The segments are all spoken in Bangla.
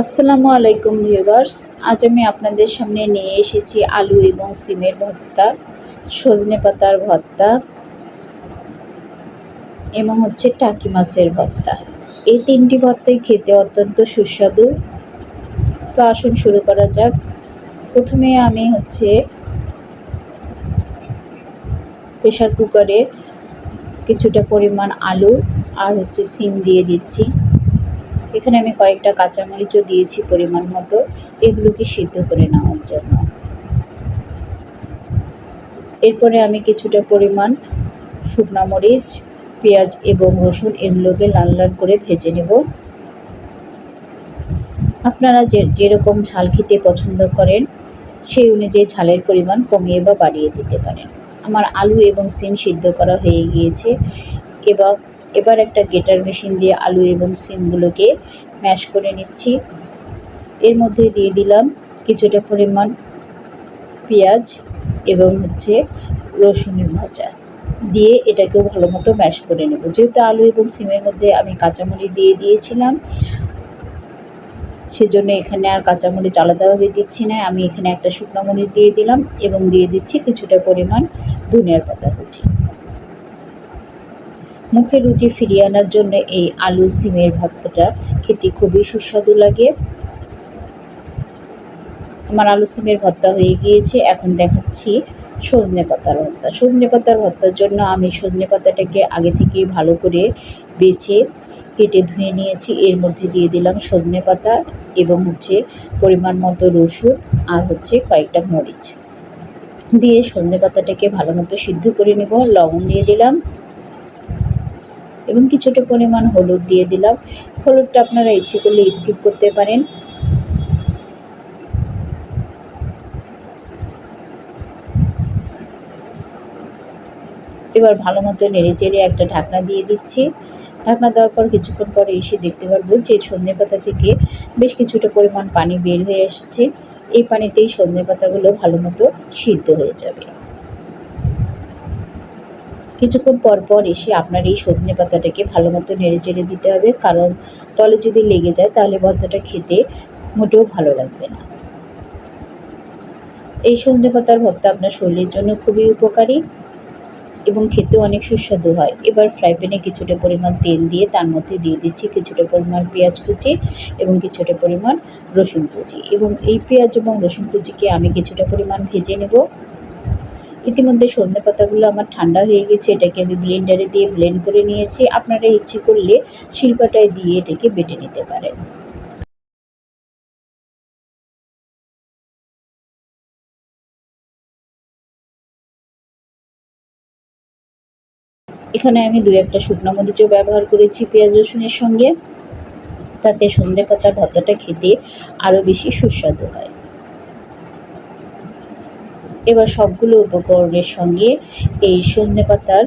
আসসালামু আলাইকুম ভিউয়ার্স। আজ আমি আপনাদের সামনে নিয়ে এসেছি আলু এবং সিমের ভর্তা, সজনে পাতার ভর্তা এবং টাকি মাছের ভর্তা। এই তিনটি ভর্তাই খেতে অত্যন্ত সুস্বাদু। তো আসুন শুরু করা যাক। প্রথমে আমি প্রেসার কুকারে কিছুটা পরিমাণ আলু আর সিম দিয়ে দিচ্ছি। এখানে আমি কয়েকটা কাঁচামরিচও দিয়েছি পরিমাণ মতো, এগুলোকে সিদ্ধ করে নেওয়ার জন্য। এরপরে আমি কিছুটা পরিমাণ শুকনো মরিচ, পেঁয়াজ এবং রসুন এগুলোকে লাল লাল করে ভেজে নেব। আপনারা যেরকম ঝাল খেতে পছন্দ করেন সেই অনুযায়ী ঝালের পরিমাণ কমিয়ে বা বাড়িয়ে দিতে পারেন। আমার আলু এবং সিম সিদ্ধ করা হয়ে গিয়েছে। এবার একটা গ্রেটার মেশিন দিয়ে আলু এবং সিমগুলোকে ম্যাশ করে নিচ্ছি। এর মধ্যে দিয়ে দিলাম কিছুটা পরিমাণ পেঁয়াজ এবং রসুনের ভাজা দিয়ে এটাকেও ভালো মতো ম্যাশ করে নেব। যেহেতু আলু এবং সিমের মধ্যে আমি কাঁচামরিচ দিয়ে দিয়েছিলাম, সেজন্য এখানে আর কাঁচামরিচ আলাদাভাবে দিচ্ছি না। আমি এখানে একটা শুকনো মরিচ দিয়ে দিলাম এবং দিয়ে দিচ্ছি কিছুটা পরিমাণ ধনিয়ার পাতা কুচি। মুখে রুচি ফিরিয়ে আনার জন্য এই আলু সিমের ভর্তাটা খেতে খুবই সুস্বাদু লাগে। আমার আলু সিমের ভর্তা হয়ে গিয়েছে। এখন দেখাচ্ছি সজনে পাতার ভর্তা। সজনে পাতার ভর্তার জন্য আমি সজনে পাতাটাকে আগে থেকেই ভালো করে বেছে কেটে ধুয়ে নিয়েছি। এর মধ্যে দিয়ে দিলাম সজনে পাতা এবং পরিমাণ মতো রসুন আর কয়েকটা মরিচ দিয়ে সজনে পাতাটাকে ভালো মতো সিদ্ধ করে নেব। লবণ দিয়ে দিলাম এবং কিছুটা পরিমাণ হলুদ দিয়ে দিলাম। হলুদটা আপনারা ইচ্ছে করলে স্কিপ করতে পারেন। এবার ভালো মতো নেড়েচেড়ে একটা ঢাকনা দিয়ে দিচ্ছি। ঢাকনা দেওয়ার পর কিছুক্ষণ পরে এসে দেখতে পারবো যে সজনে পাতা থেকে বেশ কিছুটা পরিমাণ পানি বের হয়ে এসেছে। এই পানিতেই সজনে পাতাগুলো ভালো মতো সিদ্ধ হয়ে যাবে। কিছুক্ষণ পর পর এসে আপনার এই সজনে পাতাটাকে ভালো মতো নেড়েচেড়ে দিতে হবে, কারণ তলে যদি লেগে যায় তাহলে ভর্তাটা খেতে মোটেও ভালো লাগবে না। এই সজনে পাতার ভর্তা আপনার শরীরের জন্য খুবই উপকারী এবং খেতেও অনেক সুস্বাদু হয়। এবার ফ্রাই প্যানে কিছুটা পরিমাণ তেল দিয়ে তার মধ্যে দিয়ে দিচ্ছি কিছুটা পরিমাণ পেঁয়াজ কুচি এবং কিছুটা পরিমাণ রসুন কুচি, এবং এই পেঁয়াজ এবং রসুন কুচিকে আমি কিছুটা পরিমাণ ভেজে নেব। ইতিমধ্যে সজনে পাতাগুলো আমার ঠান্ডা হয়ে গেছে। এটাকে আমি ব্লেন্ডারে দিয়ে ব্লেন্ড করে নিয়েছি। আপনারা ইচ্ছে করলে শিলপাটায় দিয়ে এটাকে বেটে নিতে পারেন। এখানে আমি 2-1টা শুকনো মরিচও ব্যবহার করেছি পেঁয়াজ রসুনের সঙ্গে, তাতে সজনে পাতার ভর্তাটা খেতে আরও বেশি সুস্বাদু হয়। এবার সবগুলো উপকরণের সঙ্গে এই সজনে পাতার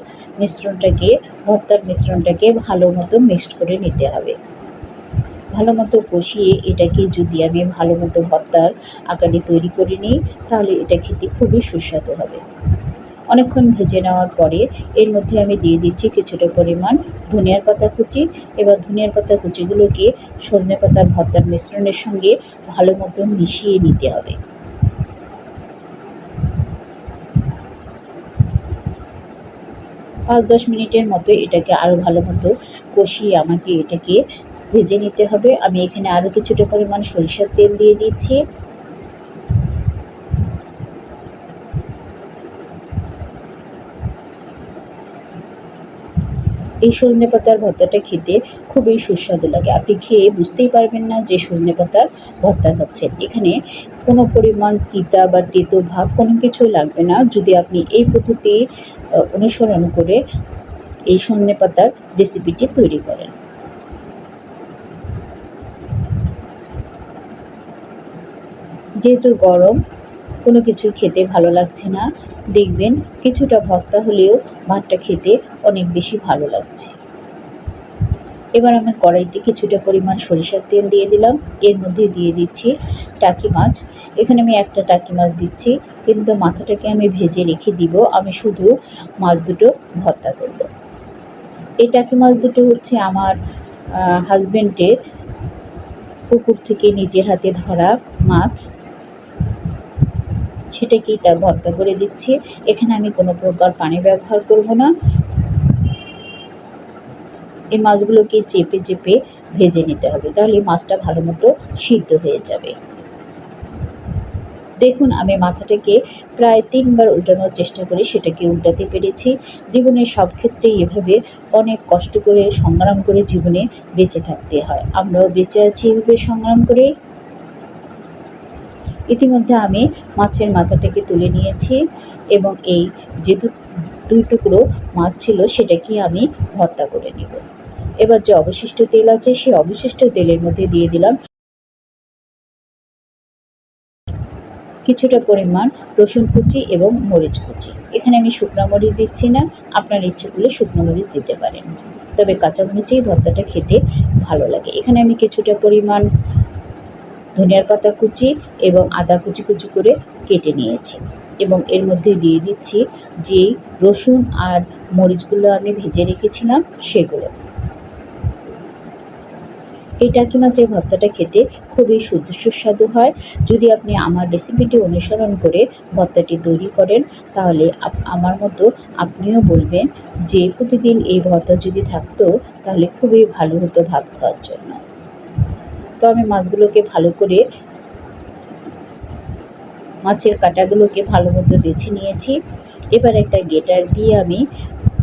ভর্তার মিশ্রণটাকে ভালো মতো মিক্সড করে নিতে হবে। ভালো মতো কষিয়ে এটাকে যদি আমি ভালো মতো ভর্তার আকারে তৈরি করে নিই তাহলে এটা খেতে খুবই সুস্বাদু হবে। অনেকক্ষণ ভেজে নেওয়ার পরে এর মধ্যে আমি দিয়ে দিচ্ছি কিছুটা পরিমাণ ধনিয়ার পাতা কুচি। এবার ধনিয়ার পাতা কুচিগুলোকে সজনে পাতার ভর্তার মিশ্রণের সঙ্গে ভালো মতো মিশিয়ে নিতে হবে। 5-10 মিনিটের মতো এটাকে আরও ভালো মতো কষিয়ে আমাকে এটাকে ভেজে নিতে হবে। আমি এখানে আরও কিছুটা পরিমাণ সরিষার তেল দিয়ে দিচ্ছি। এই সজনে পাতার ভর্তাটা খেতে খুবই সুস্বাদু লাগে। আপনি খেয়ে বুঝতেই পারবেন না যে সজনে পাতার ভর্তা খাচ্ছেন। এখানে কোনো পরিমাণ তিতা বা তেতো ভাব কোনো কিছুই লাগবে না যদি আপনি এই পদ্ধতি অনুসরণ করে এই সজনে পাতার রেসিপিটি তৈরি করেন। যেহেতু গরম, কোনো কিছুই খেতে ভালো লাগছে না, দেখবেন কিছুটা ভর্তা হলেও ভাতটা খেতে অনেক বেশি ভালো লাগছে। এবার আমি কড়াইতে কিছুটা পরিমাণ সরিষার তেল দিয়ে দিলাম। এর মধ্যে দিয়ে দিচ্ছি টাকি মাছ। এখানে আমি একটা টাকি মাছ দিচ্ছি, কিন্তু মাথাটাকে আমি ভেজে রেখে দিব। আমি শুধু মাছ দুটো ভর্তা করব। এই টাকি মাছ দুটো আমার হাজবেন্ডের পুকুর থেকে নিজের হাতে ধরা মাছ, সেটাকেই তার ভর্তা করে দিচ্ছি। এখানে আমি কোনো প্রকার পানি ব্যবহার করব না। এই মাছগুলোকে চেপে চেপে ভেজে নিতে হবে, তাহলে মাছটা ভালো মতো সিদ্ধ হয়ে যাবে। দেখুন, আমি মাথাটাকে প্রায় 3 বার উল্টানোর চেষ্টা করে সেটাকে উল্টাতে পেরেছি। জীবনের সব ক্ষেত্রেই এভাবে অনেক কষ্ট করে সংগ্রাম করে জীবনে বেঁচে থাকতে হয়। আমরাও বেঁচে আছি এভাবে সংগ্রাম করেই। ইতিমধ্যে আমি মাছের মাথাটাকে তুলে নিয়েছি এবং এই যে দুই টুকরো মাছ ছিল সেটাকে আমি ভর্তা করে নেব। এবার যে অবশিষ্ট তেল আছে সেই অবশিষ্ট তেলের মধ্যে দিয়ে দিলাম কিছুটা পরিমাণ রসুন কুচি এবং মরিচ কুচি। এখানে আমি শুকনো মরিচ দিচ্ছি না, আপনার ইচ্ছে করলে শুকনো মরিচ দিতে পারেন, তবে কাঁচা মরিচেই ভর্তাটা খেতে ভালো লাগে। এখানে আমি কিছুটা পরিমাণ ধনিয়ার পাতা কুচি এবং আদা কুচি কুচি করে কেটে নিয়েছি এবং এর মধ্যে দিয়ে দিচ্ছি যেই রসুন আর মরিচগুলো আমি ভেজে রেখেছিলাম সেগুলো। এই টাকি মাছের ভর্তাটা খেতে খুবই সুস্বাদু হয়। যদি আপনি আমার রেসিপিটি অনুসরণ করে ভর্তাটি তৈরি করেন, তাহলে আমার মতো আপনিও বলবেন যে প্রতিদিন এই ভর্তা যদি থাকতো তাহলে খুবই ভালো হতো ভাত খাওয়ার জন্য। তো আমি মাছগুলোকে ভালো করে, মাছের কাঁটাগুলোকে ভালো মতো বেছে নিয়েছি। এবার একটা গ্রেটার দিয়ে আমি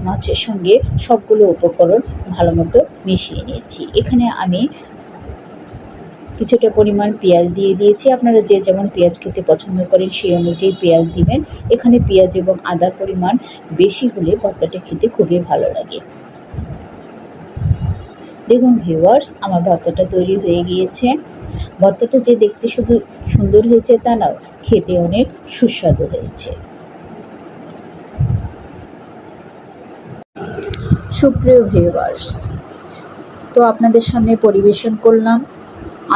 মাছের সঙ্গে সবগুলো উপকরণ ভালো মতো মিশিয়ে নিয়েছি। এখানে আমি কিছুটা পরিমাণ পেঁয়াজ দিয়ে দিয়েছি। আপনারা যে যেমন পেঁয়াজ খেতে পছন্দ করেন সেই অনুযায়ী পেঁয়াজ দিবেন। এখানে পেঁয়াজ এবং আদার পরিমাণ বেশি হলে ভর্তাটা খেতে খুবই ভালো লাগে। দেখুন ভিউয়ার্স, আমার ভর্তাটা তৈরি হয়ে গিয়েছে। ভর্তাটা যে দেখতে শুধু সুন্দর হয়েছে তা নাও, খেতে অনেক সুস্বাদু হয়েছে। সুপ্রিয় ভিউয়ার্স, তো আপনাদের সামনে পরিবেশন করলাম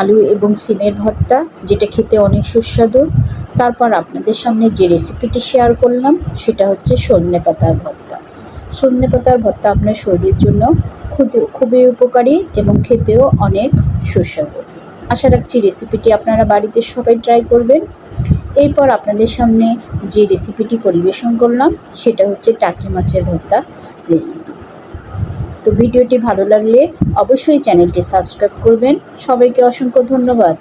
আলু এবং সিমের ভর্তা, যেটা খেতে অনেক সুস্বাদু। তারপর আপনাদের সামনে যে রেসিপিটি শেয়ার করলাম সেটা হচ্ছে সজনে পাতার ভর্তা। সজনে পাতার ভর্তা আপনার শরীরের জন্য খুবই উপকারী এবং খেতেও অনেক সুস্বাদু। আশা রাখছি রেসিপিটি আপনারা বাড়িতে সবাই ট্রাই করবেন। এরপর আপনাদের সামনে যে রেসিপিটি পরিবেশন করলাম সেটা হচ্ছে টাকি মাছের ভর্তা রেসিপি। তো ভিডিওটি ভালো লাগলে অবশ্যই চ্যানেলটি সাবস্ক্রাইব করবেন। সবাইকে অসংখ্য ধন্যবাদ।